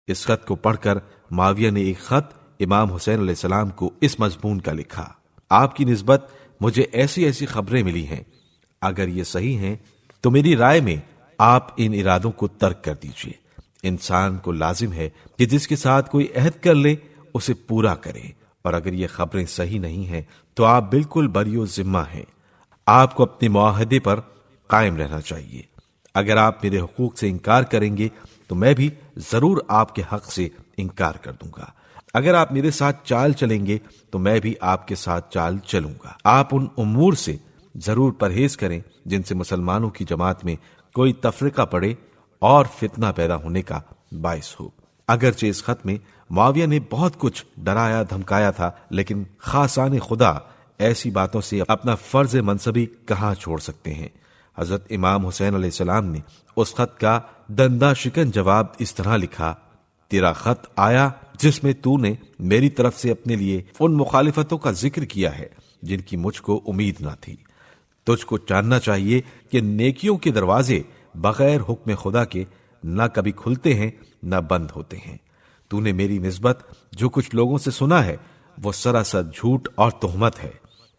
اس خط کو پڑھ کر معاویہ نے ایک خط امام حسین علیہ السلام کو اس مضمون کا لکھا: آپ کی نسبت مجھے ایسی ایسی خبریں ملی ہیں، اگر یہ صحیح ہیں تو میری رائے میں آپ ان ارادوں کو ترک کر دیجئے۔ انسان کو لازم ہے کہ جس کے ساتھ کوئی عہد کر لے اسے پورا کرے، اور اگر یہ خبریں صحیح نہیں ہیں تو آپ بالکل بری و ذمہ ہیں۔ آپ کو اپنے معاہدے پر قائم رہنا چاہیے۔ اگر آپ میرے حقوق سے انکار کریں گے تو میں بھی ضرور آپ کے حق سے انکار کر دوں گا۔ اگر آپ میرے ساتھ چال چلیں گے تو میں بھی آپ کے ساتھ چال چلوں گا۔ آپ ان امور سے ضرور پرہیز کریں جن سے مسلمانوں کی جماعت میں کوئی تفرقہ پڑے اور فتنہ پیدا ہونے کا باعث ہو۔ اگرچہ اس خط میں معاویہ نے بہت کچھ ڈرایا دھمکایا تھا، لیکن خاصان خدا ایسی باتوں سے اپنا فرض منصبی کہاں چھوڑ سکتے ہیں۔ حضرت امام حسین علیہ السلام نے اس خط کا دندہ شکن جواب اس طرح لکھا: تیرا خط آیا جس میں تو نے میری طرف سے اپنے لیے ان مخالفتوں کا ذکر کیا ہے جن کی مجھ کو امید نہ تھی۔ تجھ کو جاننا چاہیے کہ نیکیوں کے دروازے بغیر حکم خدا کے نہ کبھی کھلتے ہیں نہ بند ہوتے ہیں۔ تو نے میری نسبت جو کچھ لوگوں سے سنا ہے وہ سراسر جھوٹ اور تہمت ہے۔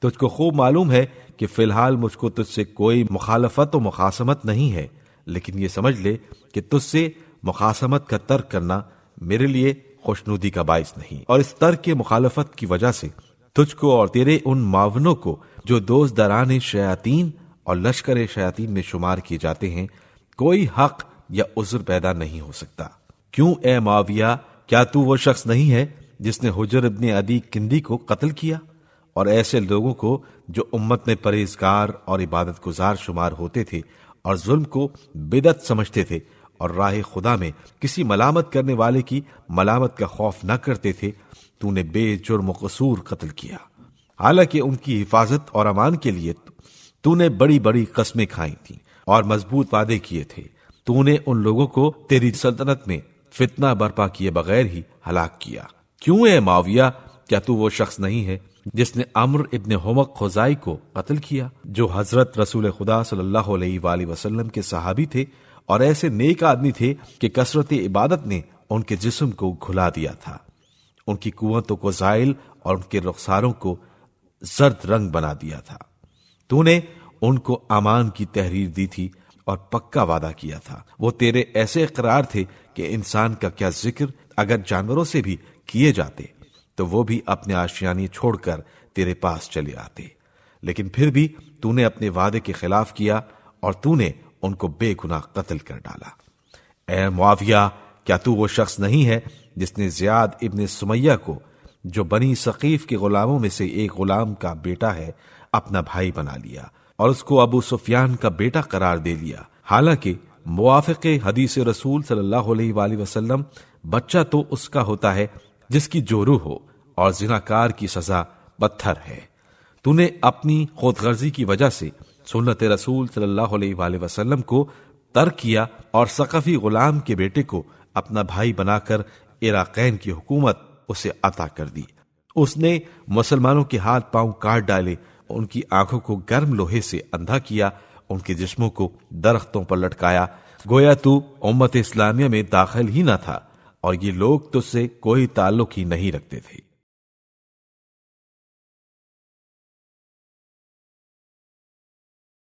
تجھ کو خوب معلوم ہے کہ فی الحال مجھ کو تجھ سے کوئی مخالفت و مخاصمت نہیں ہے، لیکن یہ سمجھ لے کہ تجھ سے مخاصمت کا ترک کرنا میرے لیے خوشنودی کا باعث نہیں، اور اس ترک کے مخالفت کی وجہ سے تجھ کو اور تیرے ان معاونوں کو جو دوست داران شیاطین اور لشکر شیاطین میں شمار کیے جاتے ہیں کوئی حق یا عذر پیدا نہیں ہو سکتا۔ کیوں اے معاویہ، کیا تو وہ شخص نہیں ہے جس نے حجر ابن عدی کندی کو قتل کیا، اور ایسے لوگوں کو جو امت میں پرہیزگار اور عبادت گزار شمار ہوتے تھے اور ظلم کو بدعت سمجھتے تھے اور راہ خدا میں کسی ملامت کرنے والے کی ملامت کا خوف نہ کرتے تھے، تو نے بے جرم و قصور قتل کیا، حالانکہ ان کی حفاظت اور امان کے لیے تو نے بڑی بڑی قسمیں کھائی تھیں اور مضبوط وعدے کیے تھے۔ تو نے ان لوگوں کو تیری سلطنت میں فتنہ برپا کیے بغیر ہی ہلاک کیا۔ کیوں اے معاویہ، کیا تو وہ شخص نہیں ہے جس نے عمرو ابن حمق خزائی کو قتل کیا، جو حضرت رسول خدا صلی اللہ علیہ وآلہ وسلم کے صحابی تھے اور ایسے نیک آدمی تھے کہ کثرت عبادت نے ان کے جسم کو گھلا دیا تھا، ان کی قوتوں کو زائل اور ان کے رخساروں کو زرد رنگ بنا دیا تھا۔ تو نے ان کو امان کی تحریر دی تھی اور پکا وعدہ کیا تھا۔ وہ تیرے ایسے اقرار تھے کہ انسان کا کیا ذکر اگر جانوروں سے بھی کیے جاتے تو وہ بھی اپنے آشیانے چھوڑ کر تیرے پاس چلے آتے، لیکن پھر بھی تو نے اپنے وعدے کے خلاف کیا اور تو نے ان کو بے گناہ قتل کر ڈالا۔ اے معاویہ، کیا تو وہ شخص نہیں ہے جس نے زیاد ابن سمیہ کو، جو بنی ثقیف کے غلاموں میں سے ایک غلام کا بیٹا ہے، اپنا بھائی بنا لیا اور اس کو ابو سفیان کا بیٹا قرار دے لیا، حالانکہ موافق حدیث رسول صلی اللہ علیہ وآلہ وسلم بچہ تو اس کا ہوتا ہے جس کی جورو ہو، اور زناکار کی سزا پتھر ہے۔ تو نے اپنی خود غرضی کی وجہ سے سنت رسول صلی اللہ علیہ وآلہ وسلم کو ترک کیا اور ثقفی غلام کے بیٹے کو اپنا بھائی بنا کر عراقین کی حکومت اسے عطا کر دی۔ اس نے مسلمانوں کے ہاتھ پاؤں کاٹ ڈالے، ان کی آنکھوں کو گرم لوہے سے اندھا کیا، ان کے جسموں کو درختوں پر لٹکایا، گویا تو امت اسلامیہ میں داخل ہی نہ تھا اور یہ لوگ تجھ سے کوئی تعلق ہی نہیں رکھتے تھے۔